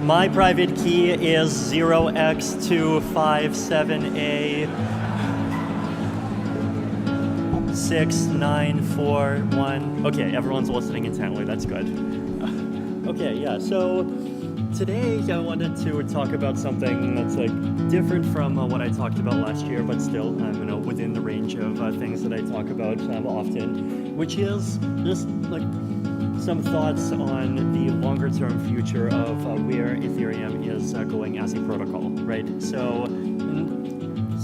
My private key is 0x257A6941. Okay, everyone's listening intently, that's good. Okay, yeah, so today I wanted to talk about something that's different from what I talked about last year, but still within the range of things that I talk about often, which is just some thoughts on the longer term future of where Ethereum is going as a protocol, right? So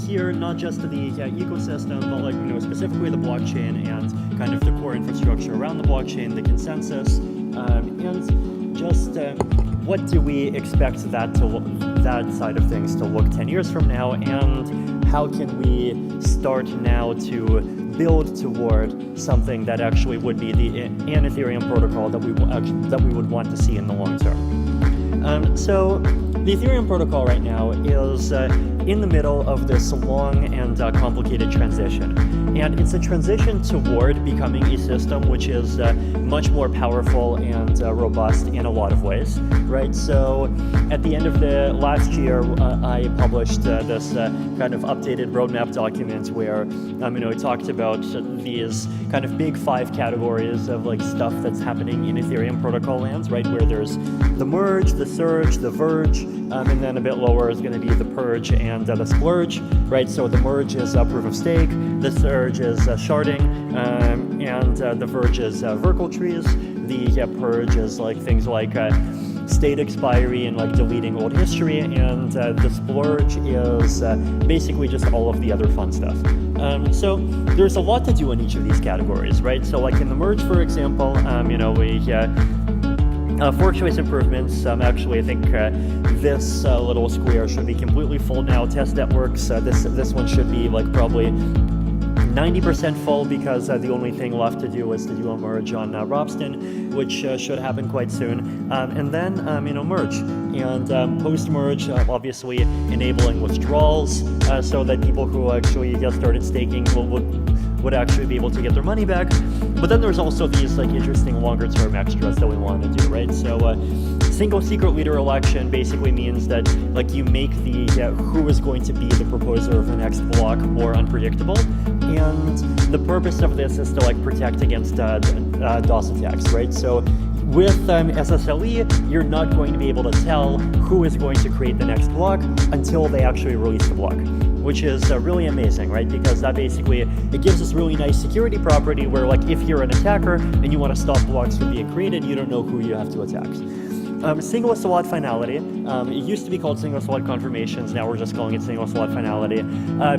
here, not just the ecosystem, but specifically the blockchain and kind of the core infrastructure around the blockchain, the consensus, and just what do we expect that side of things to look 10 years from now, and how can we start now to build toward something that actually would be an Ethereum protocol that we would want to see in the long term. So the Ethereum protocol right now is in the middle of this long and complicated transition. And it's a transition toward becoming a system which is much more powerful and robust in a lot of ways, right? So at the end of the last year, I published this kind of updated roadmap document where it talked about these kind of big 5 categories of stuff that's happening in Ethereum protocol lands, right? Where there's the merge, the surge, the verge, and then a bit lower is going to be the purge and the splurge, right? So the merge is proof of stake, the surge is sharding, and the verge is Verkle trees. The purge is things like state expiry and deleting old history, and the splurge is basically just all of the other fun stuff. So there's a lot to do in each of these categories, right? So in the merge, for example, fork choice improvements. Actually, I think this little square should be completely full now. Test networks. This one should be probably 90% full, because the only thing left to do is to do a merge on Robston, which should happen quite soon. And then merge and post-merge, obviously enabling withdrawals so that people who actually get started staking would actually be able to get their money back. But then there's also these interesting longer term extras that we want to do, right? So single secret leader election basically means that you make the who is going to be the proposer of the next block more unpredictable, and the purpose of this is to protect against DOS attacks, right? So with SSLE, you're not going to be able to tell who is going to create the next block until they actually release the block, which is really amazing, right? Because that basically, it gives us really nice security property where if you're an attacker and you want to stop blocks from being created, you don't know who you have to attack. Single slot finality. It used to be called single slot confirmations. Now we're just calling it single slot finality.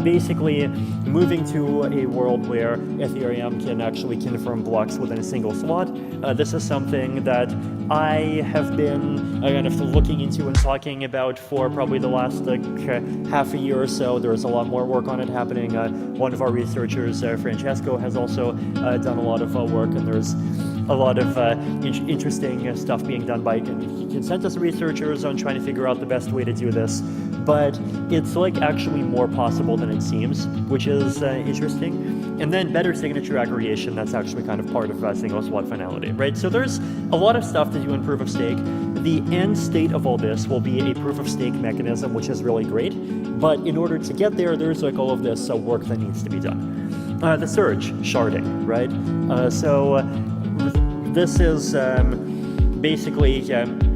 Basically, moving to a world where Ethereum can actually confirm blocks within a single slot. This is something that I have been kind of looking into and talking about for probably the last half a year or so. There's a lot more work on it happening. One of our researchers, Francesco, has also done a lot of work, and there's a lot of interesting stuff being done by consensus researchers on trying to figure out the best way to do this. But it's actually more possible than it seems, which is interesting. And then better signature aggregation, that's actually kind of part of single slot finality, right? So there's a lot of stuff to do in proof of stake. The end state of all this will be a proof of stake mechanism, which is really great. But in order to get there, there's all of this work that needs to be done. The surge, sharding, right? So this is basically,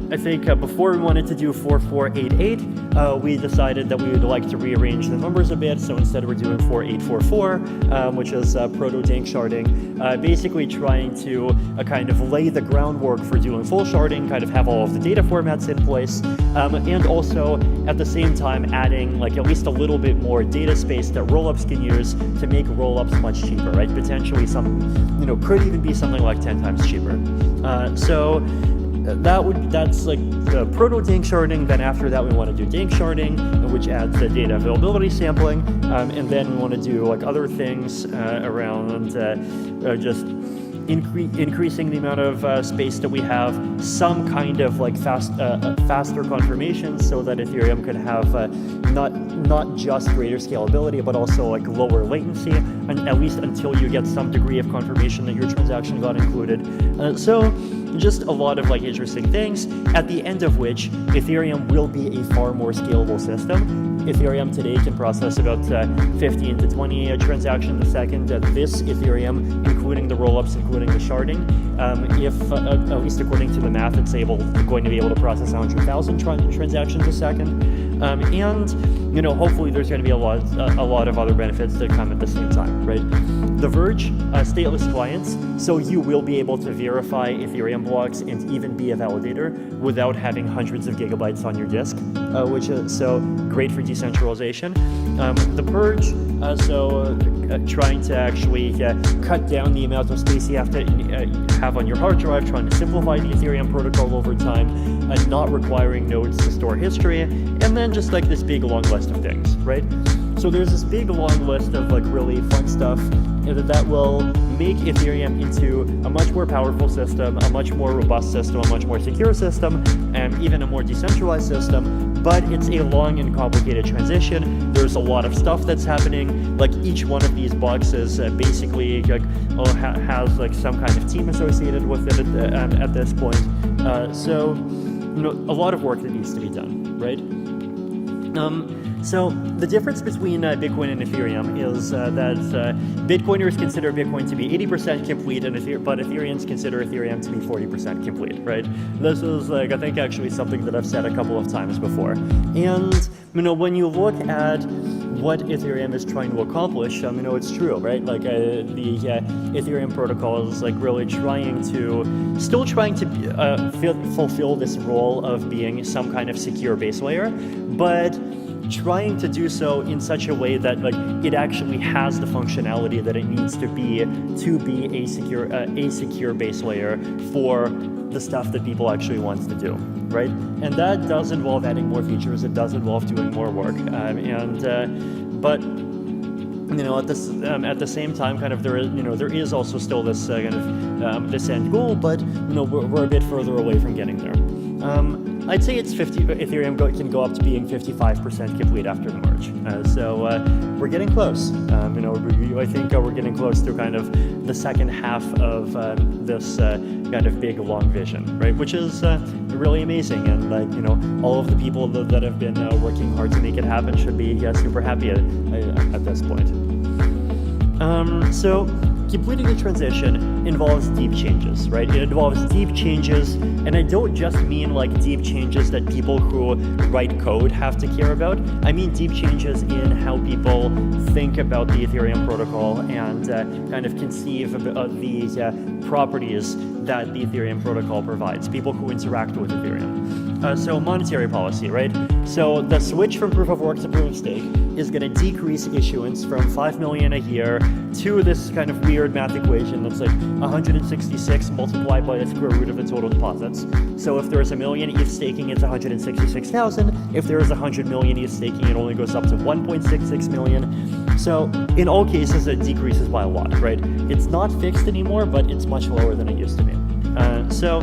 I think before we wanted to do 4488, we decided that we would like to rearrange the numbers a bit. So instead we're doing 4844, which is proto-dank sharding, basically trying to kind of lay the groundwork for doing full sharding, kind of have all of the data formats in place, and also at the same time adding at least a little bit more data space that rollups can use to make rollups much cheaper, right? Potentially could even be something like 10 times cheaper. So that's the proto-dank sharding. Then after that we want to do dank sharding, which adds the data availability sampling, and then we want to do other things around just increasing the amount of space that we have, some kind of faster confirmation, so that Ethereum could have not just greater scalability, but also lower latency, and at least until you get some degree of confirmation that your transaction got included. So just a lot of like interesting things, at the end of which Ethereum will be a far more scalable system. Ethereum today can process about 15 to 20 transactions a second. This Ethereum, including the rollups, including the sharding, if at least according to the math, it's going to be able to process 100,000 transactions a second. And you know, hopefully there's going to be a lot of other benefits that come at the same time, right? The Verge, stateless clients, so you will be able to verify Ethereum blocks and even be a validator without having hundreds of gigabytes on your disk, which is so great for decentralization. The Purge, trying to actually cut down the amount of space you have to have on your hard drive, trying to simplify the Ethereum protocol over time, and not requiring nodes to store history, and then just like this big long list of things, right? So there's this big long list of like really fun stuff that will make Ethereum into a much more powerful system, a much more robust system, a much more secure system, and even a more decentralized system. But it's a long and complicated transition. There's a lot of stuff that's happening. Like each one of these boxes basically has like some kind of team associated with it at this point. So you know, a lot of work that needs to be done, right? So the difference between Bitcoin and Ethereum is that Bitcoiners consider Bitcoin to be 80% complete, but Ethereans consider Ethereum to be 40% complete, right? This is like, I think actually something that I've said a couple of times before. And you know, when you look at what Ethereum is trying to accomplish, you know, it's true, right? Like the Ethereum protocol is like really still trying to fulfill this role of being some kind of secure base layer, but trying to do so in such a way that like it actually has the functionality that it needs to be a secure base layer for the stuff that people actually want to do, right? And that does involve adding more features. It does involve doing more work, but you know, at the same time, kind of there is also still this kind of this end goal, but you know, we're a bit further away from getting there. I'd say it's Ethereum can go up to being 55% complete after the merge. So we're getting close. You know, I think we're getting close to kind of the second half of this kind of big long vision, right? Which is really amazing, and like, you know, all of the people that have been working hard to make it happen should be super happy at this point. So completing the transition involves deep changes, right? It involves deep changes, and I don't just mean like deep changes that people who write code have to care about. I mean deep changes in how people think about the Ethereum protocol and kind of conceive of the properties that the Ethereum protocol provides, people who interact with Ethereum. So monetary policy, right? So the switch from proof of work to proof of stake is going to decrease issuance from 5 million a year to this kind of weird math equation that's like 166 multiplied by the square root of the total deposits. So if there's 1 million ETH staking, it's 166,000. If there is 100 million ETH staking, it only goes up to 1.66 million. So in all cases, it decreases by a lot, right? It's not fixed anymore, but it's much lower than it used to be. So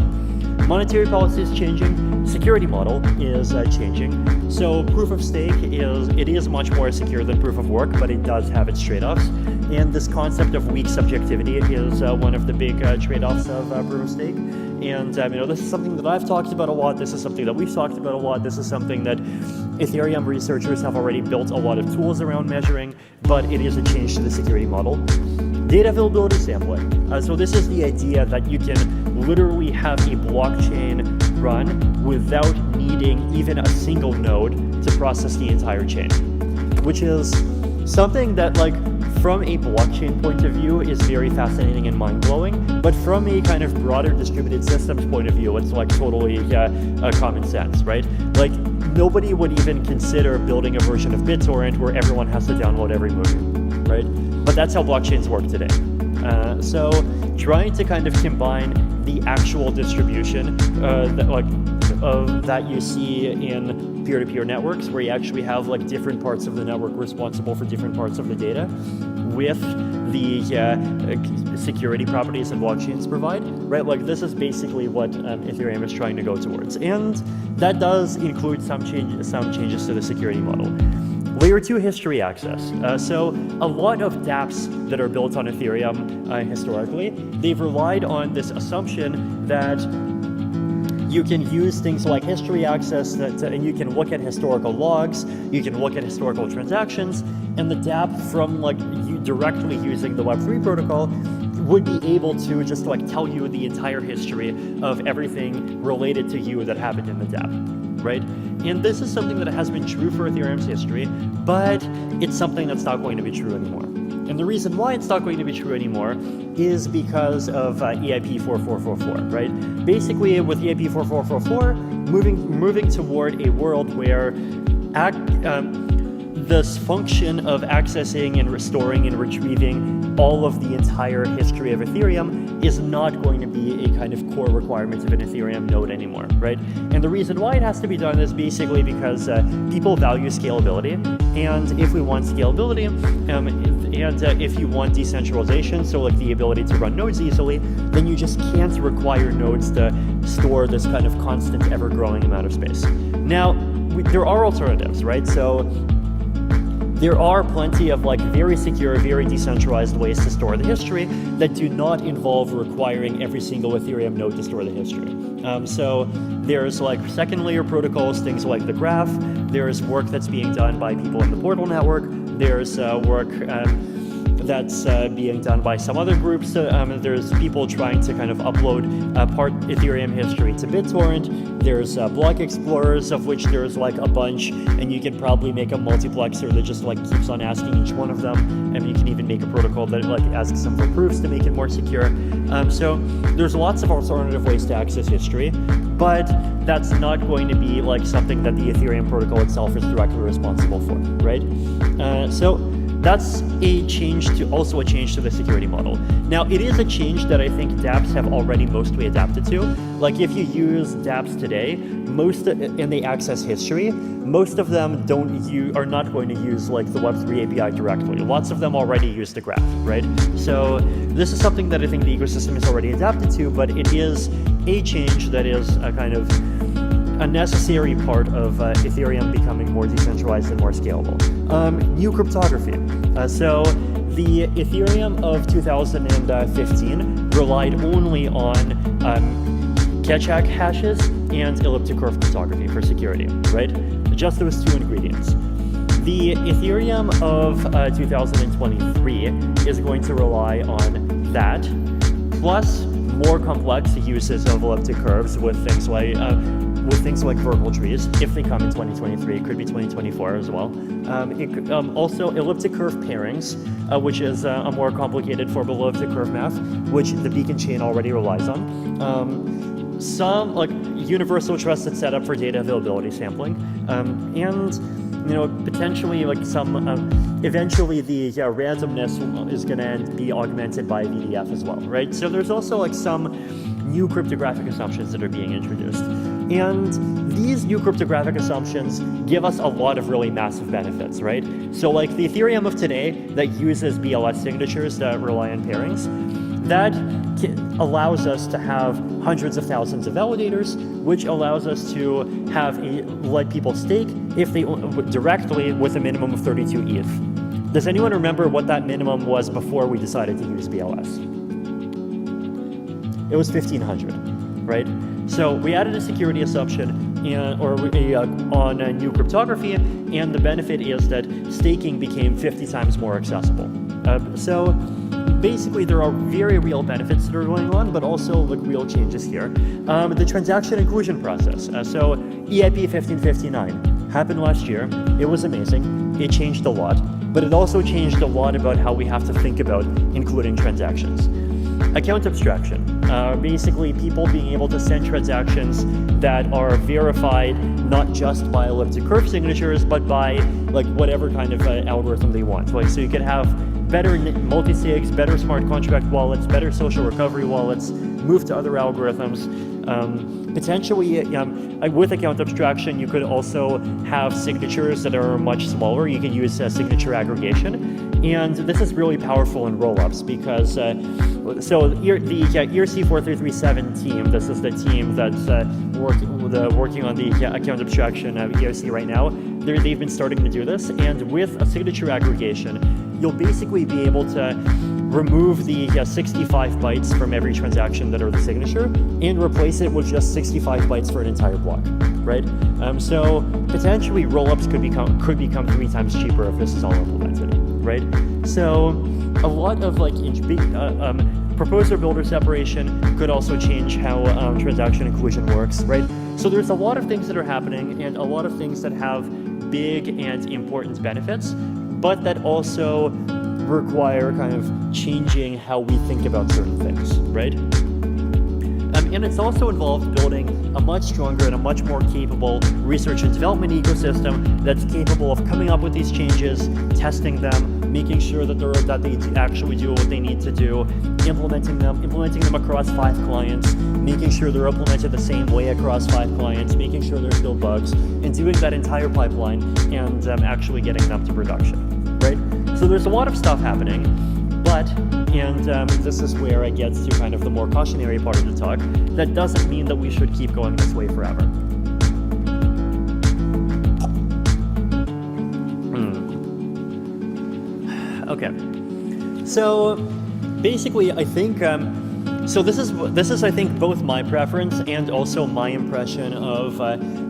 monetary policy is changing. Security model is changing. So proof of stake is much more secure than proof of work, but it does have its trade-offs. And this concept of weak subjectivity is one of the big trade-offs of proof of stake. And you know, this is something that I've talked about a lot. This is something that we've talked about a lot. This is something that Ethereum researchers have already built a lot of tools around measuring, but it is a change to the security model. Data availability sampling. So this is the idea that you can literally have a blockchain run without needing even a single node to process the entire chain, which is something that, like, from a blockchain point of view is very fascinating and mind-blowing, but from a kind of broader distributed systems point of view, it's like totally common sense, right? Like, nobody would even consider building a version of BitTorrent where everyone has to download every movie, right? But that's how blockchains work today. So trying to kind of combine the actual distribution that you see in peer-to-peer networks, where you actually have like different parts of the network responsible for different parts of the data, with the security properties that blockchains provide, right? Like, this is basically what Ethereum is trying to go towards, and that does include some changes to the security model. Layer 2 history access. So a lot of dApps that are built on Ethereum historically, they've relied on this assumption that you can use things like history access and you can look at historical logs, you can look at historical transactions, and the dApp from like you directly using the Web3 protocol would be able to just like tell you the entire history of everything related to you that happened in the dApp, right? And this is something that has been true for Ethereum's history, but it's something that's not going to be true anymore. And the reason why it's not going to be true anymore is because of EIP 4444, right? Basically, with EIP 4444, moving toward a world where this function of accessing and restoring and retrieving all of the entire history of Ethereum is not going to be a kind of core requirement of an Ethereum node anymore, right? And the reason why it has to be done is basically because people value scalability, and if we want scalability, and if you want decentralization, so like the ability to run nodes easily, then you just can't require nodes to store this kind of constant, ever-growing amount of space. Now, there are alternatives, right? So there are plenty of like very secure, very decentralized ways to store the history that do not involve requiring every single Ethereum node to store the history. So there's like second layer protocols, things like the graph. There's work that's being done by people in the Portal network. There's work that's being done by some other groups. There's people trying to kind of upload part Ethereum history to BitTorrent. There's block explorers, of which there's like a bunch, and you can probably make a multiplexer that just like keeps on asking each one of them, and you can even make a protocol that like asks them for proofs to make it more secure. So there's lots of alternative ways to access history, but that's not going to be like something that the Ethereum protocol itself is directly responsible for, right? So that's a change to the security model. Now, it is a change that I think dApps have already mostly adapted to. Like if you use dApps today, and they access history, most of them are not going to use like the Web3 API directly. Lots of them already use the graph, right? So this is something that I think the ecosystem is already adapted to, but it is a change that is a kind of a necessary part of Ethereum becoming more decentralized and more scalable. New cryptography. So the Ethereum of 2015 relied only on Keccak hashes and elliptic curve cryptography for security, right? Just those two ingredients. The Ethereum of 2023 is going to rely on that, plus more complex uses of elliptic curves with things like vertical trees, if they come in 2023. It could be 2024 as well. Also elliptic curve pairings, which is a more complicated form of elliptic curve math, which the Beacon chain already relies on. Some like universal trusted setup for data availability sampling, and potentially like some eventually the randomness is going to be augmented by VDF as well, right? So there's also like some new cryptographic assumptions that are being introduced. And these new cryptographic assumptions give us a lot of really massive benefits, right? So like the Ethereum of today that uses BLS signatures that rely on pairings, that allows us to have hundreds of thousands of validators, which allows us to let people stake if they directly with a minimum of 32 ETH. Does anyone remember what that minimum was before we decided to use BLS? It was 1,500, right? So we added a security assumption on new cryptography, and the benefit is that staking became 50 times more accessible. So basically there are very real benefits that are going on, but also like real changes here. The transaction inclusion process. So EIP 1559 happened last year. It was amazing. It changed a lot, but it also changed a lot about how we have to think about including transactions. Account abstraction, basically people being able to send transactions that are verified not just by elliptic curve signatures, but by like whatever kind of algorithm they want. Like, so you could have better multi-sigs, better smart contract wallets, better social recovery wallets, move to other algorithms. Potentially, with account abstraction, you could also have signatures that are much smaller. You can use signature aggregation, and this is really powerful in rollups because the ERC4337 team. This is the team that's working on the account abstraction of ERC right now. They've been starting to do this, and with a signature aggregation, you'll basically be able to remove the 65 bytes from every transaction that are the signature and replace it with just 65 bytes for an entire block, right? So potentially rollups could become 3 times cheaper if this is all implemented, right? So a lot of proposer builder separation could also change how transaction inclusion works, right? So there's a lot of things that are happening and a lot of things that have big and important benefits, but that also require kind of changing how we think about certain things, right? And it's also involved building a much stronger and a much more capable research and development ecosystem that's capable of coming up with these changes, testing them, making sure that they actually do what they need to do, implementing them across 5 clients, making sure they're implemented the same way across 5 clients, making sure there's no bugs, and doing that entire pipeline and actually getting them to production, right? So there's a lot of stuff happening, but, and this is where I get to kind of the more cautionary part of the talk, that doesn't mean that we should keep going this way forever. Okay, so basically I think, so this is I think both my preference and also my impression of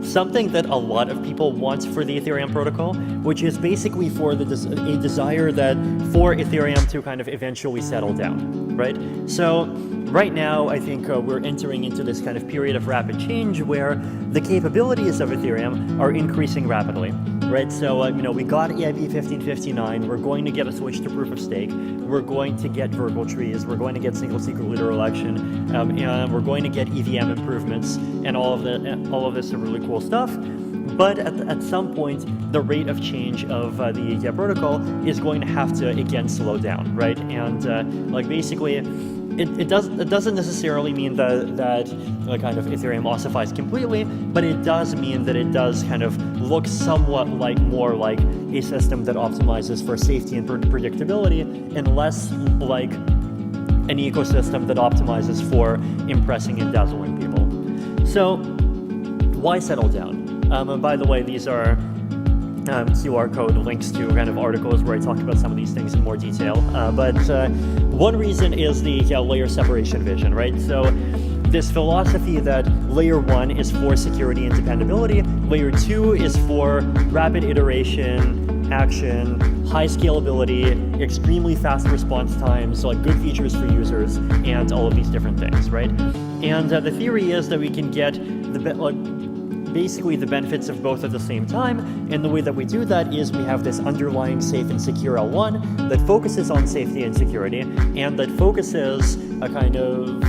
something that a lot of people want for the Ethereum protocol, which is basically for a desire that for Ethereum to kind of eventually settle down, right? So right now I think we're entering into this kind of period of rapid change where the capabilities of Ethereum are increasing rapidly. Right, so we got EIP 1559. We're going to get a switch to proof of stake. We're going to get virtual trees. We're going to get single secret leader election, and we're going to get EVM improvements, and all of this is really cool stuff. But at some point, the rate of change of the protocol is going to have to again slow down, right? And basically, it doesn't necessarily mean that kind of Ethereum ossifies completely, but it does mean that it does kind of look somewhat more like a system that optimizes for safety and predictability, and less like an ecosystem that optimizes for impressing and dazzling people. So why settle down? And by the way, these are QR code links to kind of articles where I talk about some of these things in more detail. But one reason is the layer separation vision, right? So this philosophy that layer 1 is for security and dependability, layer 2 is for rapid iteration, action, high scalability, extremely fast response times, like good features for users, and all of these different things, right? And the theory is that we can get basically the benefits of both at the same time, and the way that we do that is we have this underlying safe and secure L1 that focuses on safety and security, and that focuses a kind of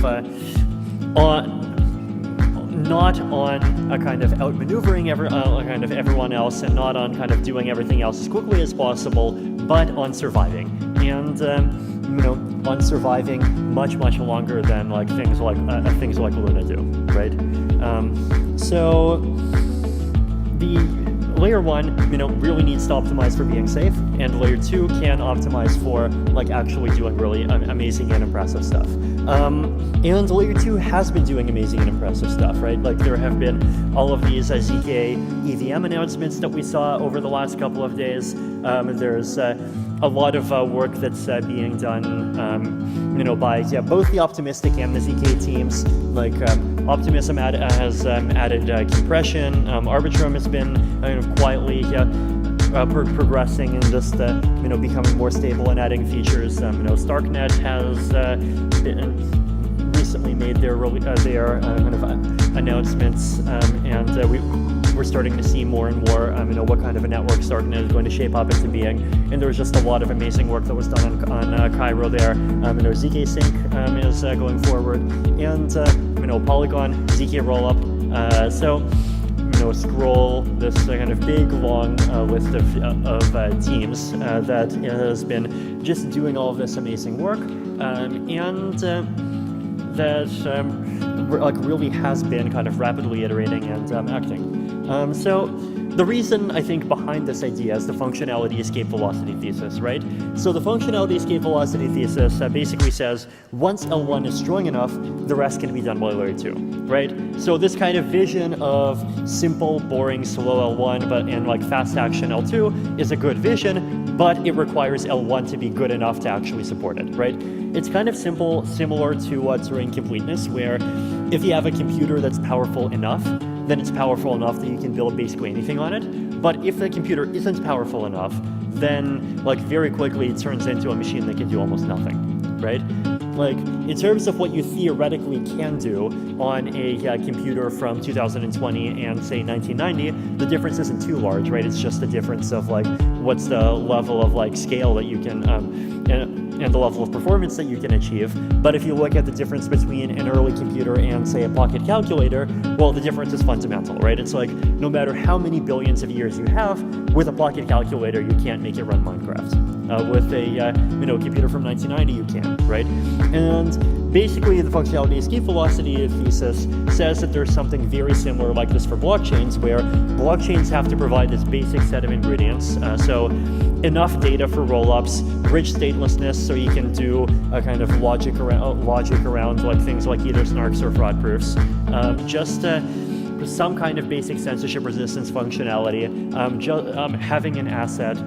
not on a kind of outmaneuvering everyone else, and not on kind of doing everything else as quickly as possible, but on surviving, and on surviving much longer than things like Luna do, right? So the layer 1, really needs to optimize for being safe, and layer 2 can optimize for actually doing really amazing and impressive stuff. And layer 2 has been doing amazing and impressive stuff, right? There have been all of these ZK EVM announcements that we saw over the last couple of days. There's a lot of work that's being done, by both the Optimistic and the ZK teams. Optimism has added compression. Arbitrum has been kind of quietly progressing and just becoming more stable and adding features. Starknet has recently made their kind of announcements, and we're starting to see more and more what kind of a network Starknet is going to shape up into being. And there was just a lot of amazing work that was done on Cairo there. ZK Sync is going forward, and Polygon, ZK Rollup. So scroll this kind of big, long list of teams that has been just doing all of this amazing work, and that really has been kind of rapidly iterating and acting. So the reason I think behind this idea is the functionality escape velocity thesis, right? So the functionality escape velocity thesis basically says once L1 is strong enough, the rest can be done by layer 2, right? So this kind of vision of simple, boring, slow L1 and fast action L2 is a good vision, but it requires L1 to be good enough to actually support it, right? It's kind of similar to Turing completeness, where if you have a computer that's powerful enough, then it's powerful enough that you can build basically anything on it. But if the computer isn't powerful enough, then very quickly it turns into a machine that can do almost nothing, right? In terms of what you theoretically can do on a computer from 2020 and say 1990, the difference isn't too large, right? It's just the difference of what's the level of scale that you can and the level of performance that you can achieve. But if you look at the difference between an early computer and say a pocket calculator, well, the difference is fundamental, right? It's no matter how many billions of years you have, with a pocket calculator, you can't make it run Minecraft. With a computer from 1990, you can, right? And basically, the functionality escape velocity thesis says that there's something very similar like this for blockchains, where blockchains have to provide this basic set of ingredients. So enough data for rollups, rich statelessness, so you can do a kind of logic around things like either snarks or fraud proofs. Some kind of basic censorship resistance functionality, having an asset,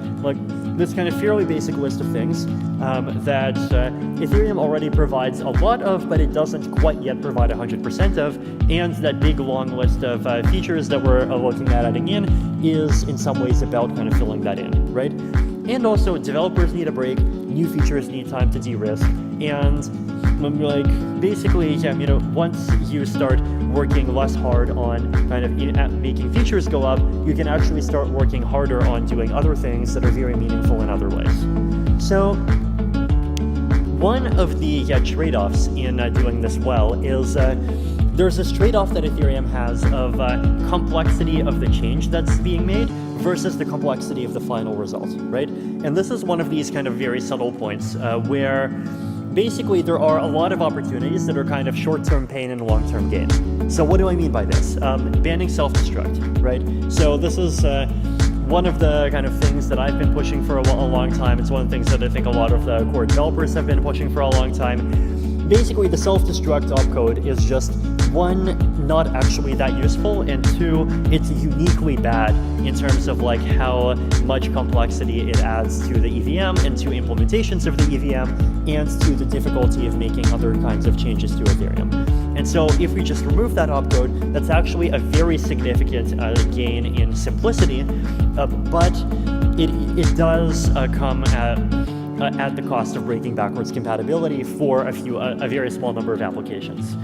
this kind of fairly basic list of things that Ethereum already provides a lot of, but it doesn't quite yet provide 100% of, and that big long list of features that we're looking at adding in is in some ways about kind of filling that in, right? And also developers need a break, new features need time to de-risk, and basically, once you start working less hard on kind of making features go up, you can actually start working harder on doing other things that are very meaningful in other ways. So one of the trade-offs in doing this well is there's this trade-off that Ethereum has of complexity of the change that's being made versus the complexity of the final result, right? And this is one of these kind of very subtle points where basically there are a lot of opportunities that are kind of short-term pain and long-term gain. So what do I mean by this? Banning self-destruct, right? So this is one of the kind of things that I've been pushing for a long time. It's one of the things that I think a lot of the core developers have been pushing for a long time. Basically, the self-destruct opcode is just, one, not actually that useful, and two, it's uniquely bad in terms of how much complexity it adds to the EVM and to implementations of the EVM and to the difficulty of making other kinds of changes to Ethereum. And so if we just remove that opcode, that's actually a very significant gain in simplicity, but it does come at the cost of breaking backwards compatibility for a very small number of applications.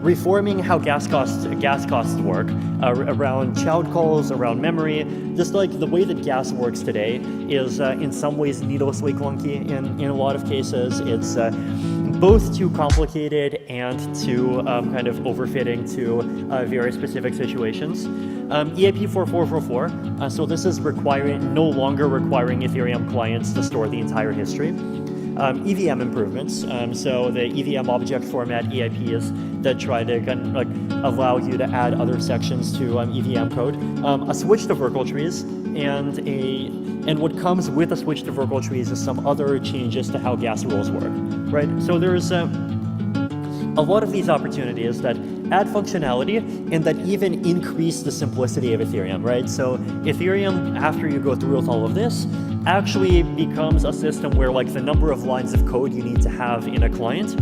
Reforming how gas costs work around child calls, around memory, just the way that gas works today is in some ways needlessly clunky. In a lot of cases, it's both too complicated and too kind of overfitting to very specific situations. EIP 4444, so this is no longer requiring Ethereum clients to store the entire history. EVM improvements, so the EVM object format EIPs that try to kind of allow you to add other sections to EVM code, a switch to Verkle trees, and what comes with a switch to Verkle trees is some other changes to how gas rules work, right? So there's a lot of these opportunities that add functionality and that even increase the simplicity of Ethereum, right? So Ethereum, after you go through with all of this, actually becomes a system where the number of lines of code you need to have in a client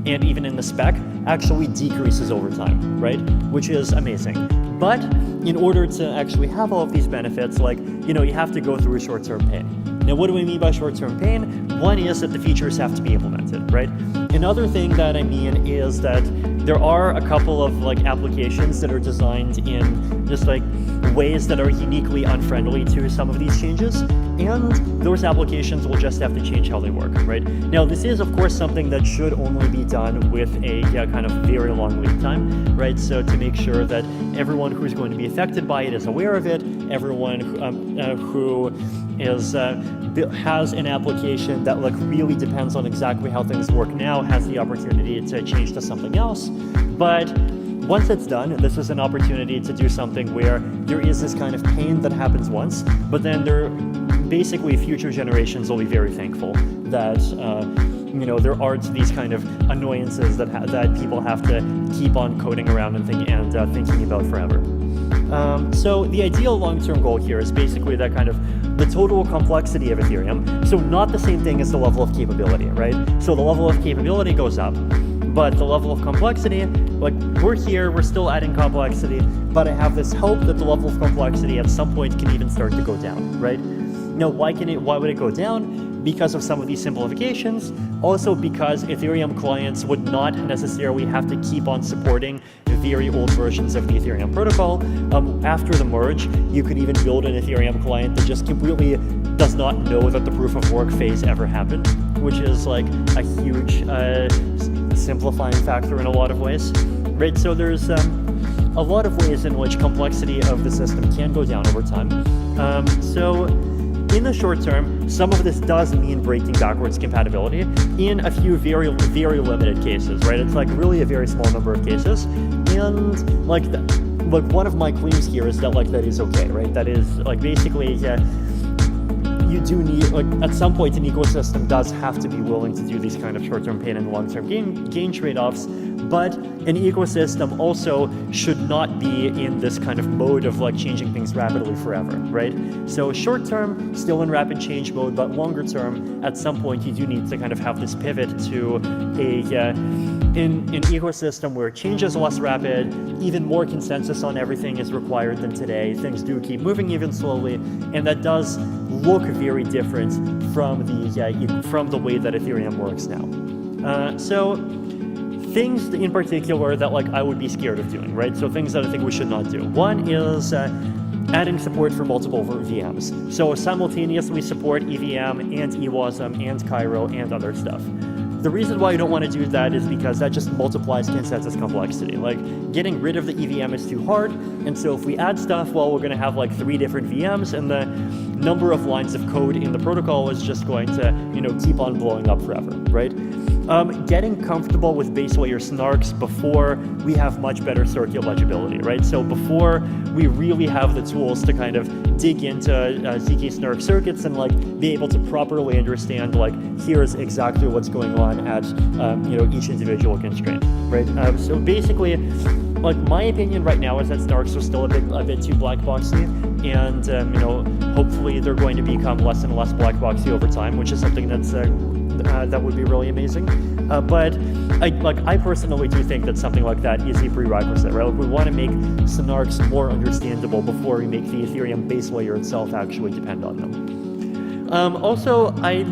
and even in the spec actually decreases over time, right? Which is amazing. But in order to actually have all of these benefits, you have to go through short-term pain. Now, what do I mean by short-term pain? One is that the features have to be implemented, right? Another thing that I mean is that there are a couple of like applications that are designed in just like ways that are uniquely unfriendly to some of these changes, and those applications will just have to change how they work, right? Now, this is of course something that should only be done with a kind of very long lead time, right? So to make sure that everyone who's going to be affected by it is aware of it, everyone who is has an application that like really depends on exactly how things work now has the opportunity to change to something else. But once it's done, this is an opportunity to do something where there is this kind of pain that happens once, but then basically future generations will be very thankful that there aren't these kind of annoyances that people have to keep on coding around and thinking about forever. So the ideal long-term goal here is basically that kind of the total complexity of Ethereum. So not the same thing as the level of capability, right? So the level of capability goes up, but the level of complexity, like we're still adding complexity, but I have this hope that the level of complexity at some point can even start to go down, right? Now, why would it go down? Because of some of these simplifications, also because Ethereum clients would not necessarily have to keep on supporting very old versions of the Ethereum protocol. After the merge, you could even build an Ethereum client that just completely does not know that the proof of work phase ever happened, which is like a huge simplifying factor in a lot of ways, right? So there's a lot of ways in which complexity of the system can go down over time. So in the short term, some of this does mean breaking backwards compatibility in a few very, very limited cases, right? It's like really a very small number of cases. And like one of my claims here is that like that is okay, right? That is like basically, you do need, like at some point an ecosystem does have to be willing to do these kind of short-term pain and long-term gain trade-offs, but an ecosystem also should not be in this kind of mode of like changing things rapidly forever, right? So short-term, still in rapid change mode, but longer-term, at some point you do need to kind of have this pivot to in an ecosystem where change is less rapid, even more consensus on everything is required than today. Things do keep moving even slowly, and that does look very different from the way that Ethereum works now. So things in particular that like I would be scared of doing, right? So things that I think we should not do. One is adding support for multiple VMs. So simultaneously support EVM and EWASM and Cairo and other stuff. The reason why you don't want to do that is because that just multiplies consensus complexity. Like getting rid of the EVM is too hard, and so if we add stuff, well, we're going to have like 3 different VMs, and the number of lines of code in the protocol is just going to, keep on blowing up forever, right? Getting comfortable with base layer snarks before we have much better circuit legibility, right? So before we really have the tools to kind of dig into ZK snark circuits and like be able to properly understand like here's exactly what's going on at each individual constraint, right? So basically, like my opinion right now is that snarks are still a bit too black boxy, and hopefully they're going to become less and less black boxy over time, which is something that's that would be really amazing. But I personally do think that something like that is a prerequisite, right? Like we want to make snarks more understandable before we make the Ethereum base layer itself actually depend on them. Also, I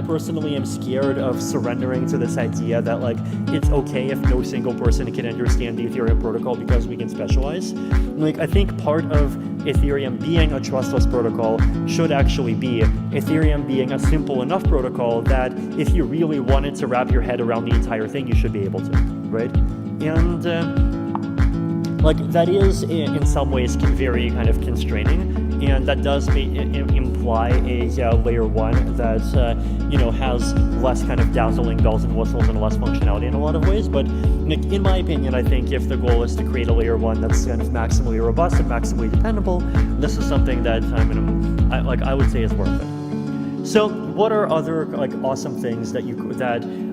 personally am scared of surrendering to this idea that like it's okay if no single person can understand the Ethereum protocol because we can specialize. Like I think part of Ethereum being a trustless protocol should actually be Ethereum being a simple enough protocol that if you really wanted to wrap your head around the entire thing, you should be able to, right? And that is in some ways very kind of constraining. And that does imply a layer 1 that has less kind of dazzling bells and whistles and less functionality in a lot of ways. But in my opinion, I think if the goal is to create a layer 1 that's kind of maximally robust and maximally dependable, this is something that I would say is worth it. So what are other awesome things that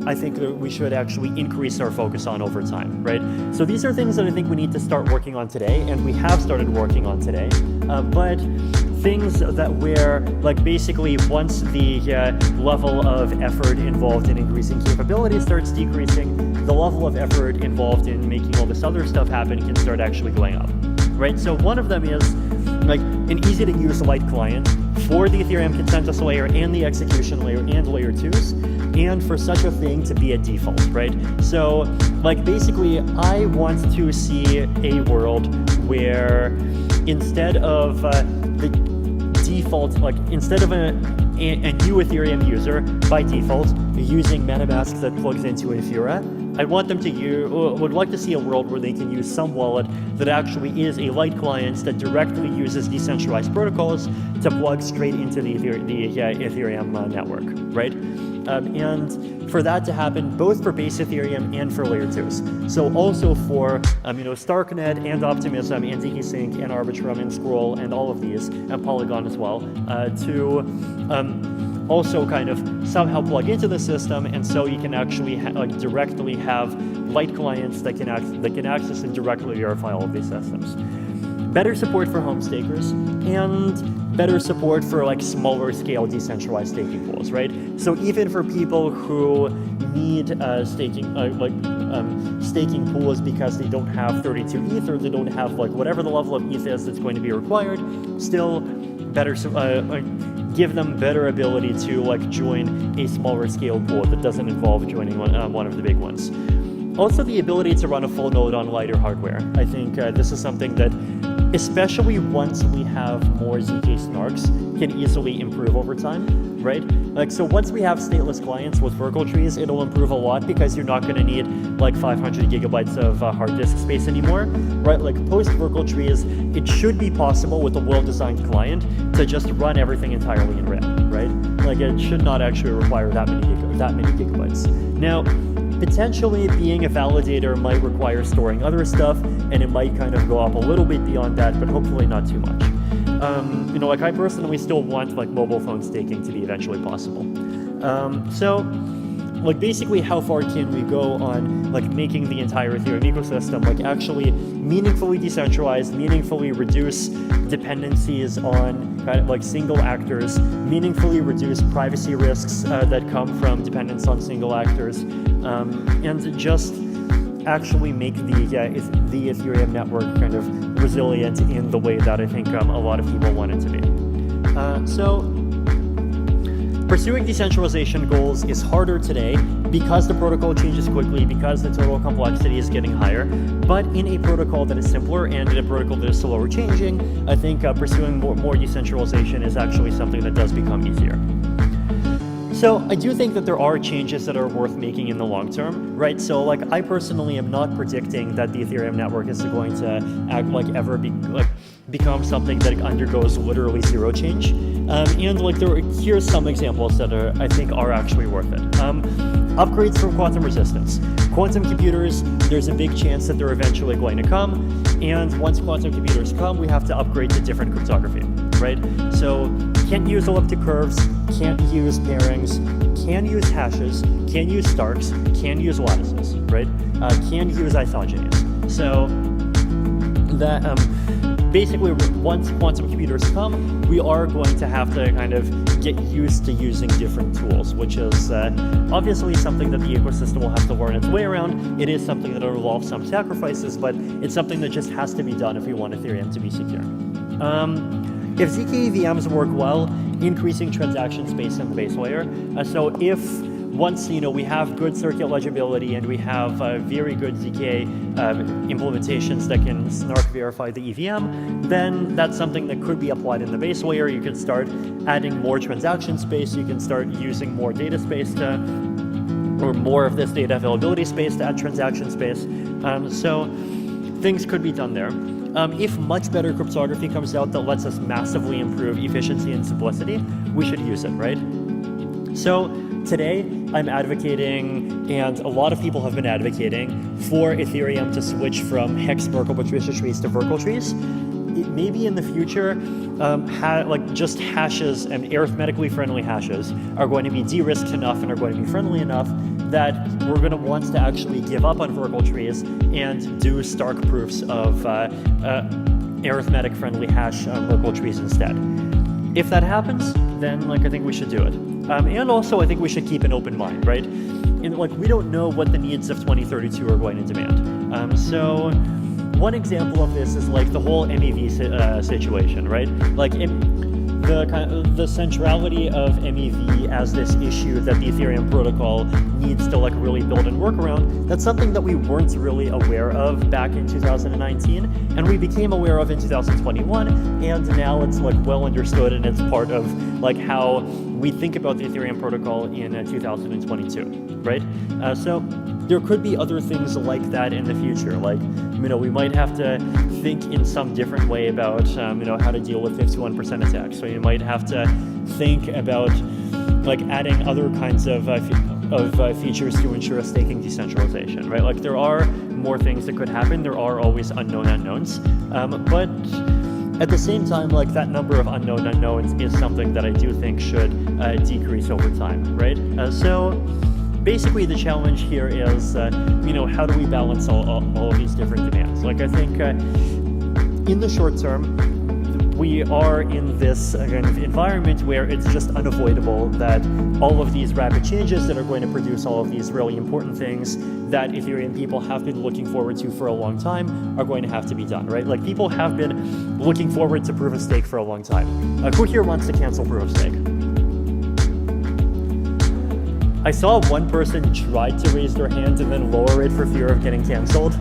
I think that we should actually increase our focus on over time, right? So these are things that I think we need to start working on today, and we have started working on today. But things that where basically once the level of effort involved in increasing capability starts decreasing, the level of effort involved in making all this other stuff happen can start actually going up, right? So one of them is an easy to use light client for the Ethereum consensus layer and the execution layer and layer 2s, and for such a thing to be a default, right? So like basically I want to see a world where instead of the default, like instead of a new Ethereum user by default using MetaMask that plugs into Ethereum, I want them to would like to see a world where they can use some wallet that actually is a light client that directly uses decentralized protocols to plug straight into the Ethereum network, right? And for that to happen both for base Ethereum and for layer 2s. So also for Starknet and Optimism and ZK-Sync and Arbitrum and Scroll and all of these, and Polygon as well, to also kind of somehow plug into the system, and so you can actually directly have light clients that can access and directly verify all of these systems. Better support for home stakers and better support for like smaller scale decentralized staking pools, right? So even for people who need staking pools because they don't have 32 ETH or they don't have like whatever the level of ETH is that's going to be required, still better give them better ability to like join a smaller scale pool that doesn't involve joining one of the big ones. Also the ability to run a full node on lighter hardware. I think this is something that, especially once we have more ZK snarks, can easily improve over time, right? Like, so once we have stateless clients with Virtual trees, it'll improve a lot because you're not going to need like 500 gigabytes of hard disk space anymore, right? Like post Virtual trees, it should be possible with a well-designed client to just run everything entirely in RAM, right? Like it should not actually require that many gigabytes. Now, potentially being a validator might require storing other stuff, and it might kind of go up a little bit beyond that, but hopefully not too much. Like I personally still want like mobile phone staking to be eventually possible. So like basically how far can we go on like making the entire Ethereum ecosystem like actually meaningfully decentralized, meaningfully reduce dependencies on kind of like single actors, meaningfully reduce privacy risks that come from dependence on single actors, and just actually make the Ethereum network kind of resilient in the way that I think a lot of people want it to be. So pursuing decentralization goals is harder today because the protocol changes quickly, because the total complexity is getting higher. But in a protocol that is simpler and in a protocol that is slower changing, I think pursuing more decentralization is actually something that does become easier. So I do think that there are changes that are worth making in the long term, right? So like I personally am not predicting that the Ethereum network is going to become something that undergoes literally zero change. And like here's some examples that I think are actually worth it. Upgrades from quantum resistance. Quantum computers, there's a big chance that they're eventually going to come. And once quantum computers come, we have to upgrade to different cryptography, right? So can't use elliptic curves, can't use pairings, can use hashes, can use starks, can use lattices, right? Can use isogenies. So that basically once quantum computers come, we are going to have to kind of get used to using different tools, which is obviously something that the ecosystem will have to learn its way around. It is something that will involve some sacrifices, but it's something that just has to be done if we want Ethereum to be secure. If ZK VMs work well, increasing transaction space in the base layer. So if once we have good circuit legibility and we have very good ZK implementations that can snark verify the EVM, then that's something that could be applied in the base layer. You can start adding more transaction space. You can start using more data space or more of this data availability space to add transaction space. So things could be done there. If much better cryptography comes out that lets us massively improve efficiency and simplicity, we should use it, right? So today, I'm advocating, and a lot of people have been advocating, for Ethereum to switch from hex Merkle Patricia trees to Virtual trees. Maybe in the future, just hashes and arithmetically friendly hashes are going to be de-risked enough and are going to be friendly enough that we're going to want to actually give up on Virtual trees and do stark proofs of arithmetic friendly hash Merkle trees instead. If that happens, then I think we should do it. And also I think we should keep an open mind, right? We don't know what the needs of 2032 are going to demand. So one example of this is the whole MEV situation, right? the centrality of MEV as this issue that the Ethereum protocol needs to like really build and work around, that's something that we weren't really aware of back in 2019, and we became aware of in 2021, and now it's like well understood, and it's part of like how we think about the Ethereum protocol in 2022, right? So there could be other things like that in the future, like, you know, we might have to think in some different way about, you know, how to deal with 51% attacks. So you might have to think about like adding other kinds of features to ensure staking decentralization, right? Like there are more things that could happen. There are always unknown unknowns, but at the same time, like that number of unknown unknowns is something that I do think should decrease over time, right? So basically the challenge here is, you know, how do we balance all of these different demands? Like I think in the short term, we are in this kind of environment where it's just unavoidable that all of these rapid changes that are going to produce all of these really important things that Ethereum people have been looking forward to for a long time are going to have to be done, right? Like people have been looking forward to proof of stake for a long time. Who here wants to cancel proof of stake? I saw one person tried to raise their hand and then lower it for fear of getting canceled.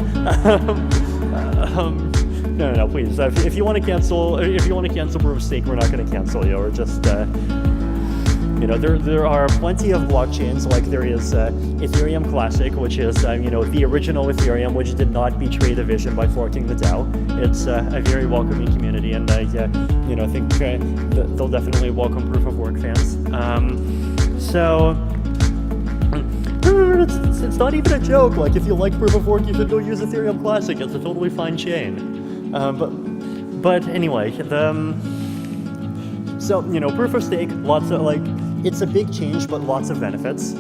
No, please. If you want to cancel, proof of stake, we're not going to cancel you. Or just, you know, there are plenty of blockchains. Like there is Ethereum Classic, which is, you know, the original Ethereum, which did not betray the vision by forking the DAO. It's a very welcoming community, and you know, I think they'll definitely welcome proof of work fans. So. It's not even a joke. Like if you like proof of work, you should go use Ethereum Classic. It's a totally fine chain. But anyway, so you know, proof of stake, lots of like, it's a big change, but lots of benefits.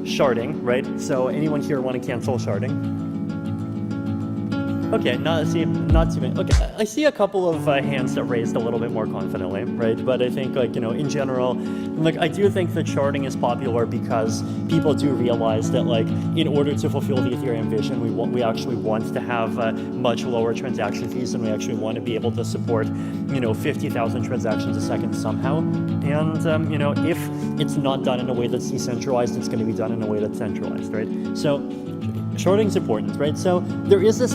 Sharding, right? So anyone here want to cancel sharding? Okay, not too many. Okay, I see a couple of hands that raised a little bit more confidently, right? But I think, like, you know, in general, like, I do think that sharding is popular because people do realize that, like, in order to fulfill the Ethereum vision, we actually want to have much lower transaction fees, and we actually want to be able to support, you know, 50,000 transactions a second somehow. And you know, if it's not done in a way that's decentralized, it's going to be done in a way that's centralized, right? So sharding is important, right? So there is this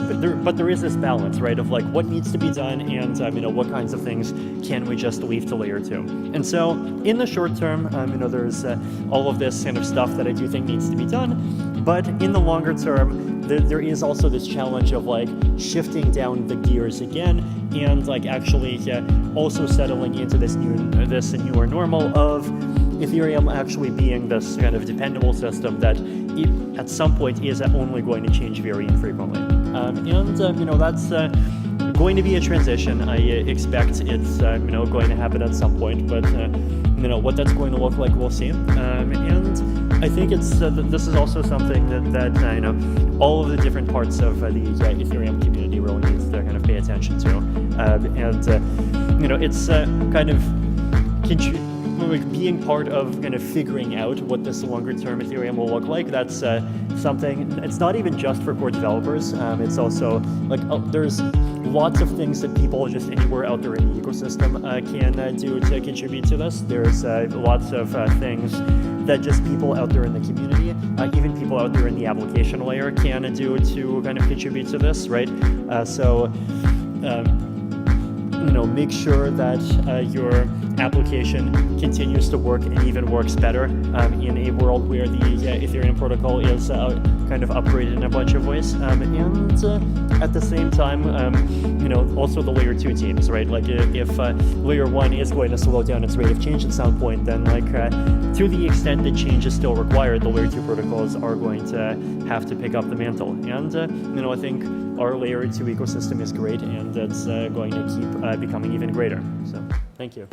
balance, right, of like what needs to be done, and you know, what kinds of things can we just leave to layer 2. And so in the short term, you know, there's all of this kind of stuff that I do think needs to be done, but in the longer term, there is also this challenge of like shifting down the gears again, and like actually also settling into this newer normal of Ethereum actually being this kind of dependable system that at some point is only going to change very infrequently. And you know, that's going to be a transition. I expect it's you know, going to happen at some point, but you know, what that's going to look like, we'll see. And I think it's this is also something that you know, all of the different parts of the Ethereum community really needs to kind of pay attention to. And you know, it's kind of like being part of kind of figuring out what this longer term Ethereum will look like. That's something, it's not even just for core developers. It's also like there's lots of things that people just anywhere out there in the ecosystem can do to contribute to this. There's lots of things that just people out there in the community, even people out there in the application layer, can do to kind of contribute to this, right? So you know, make sure that your application continues to work and even works better in a world where the Ethereum protocol is kind of upgraded in a bunch of ways. And at the same time, you know, also the layer 2 teams, right? Like if layer 1 is going to slow down its rate of change at some point, then like to the extent that change is still required, the layer 2 protocols are going to have to pick up the mantle. And you know, I think our layer 2 ecosystem is great, and it's going to keep becoming even greater. So thank you.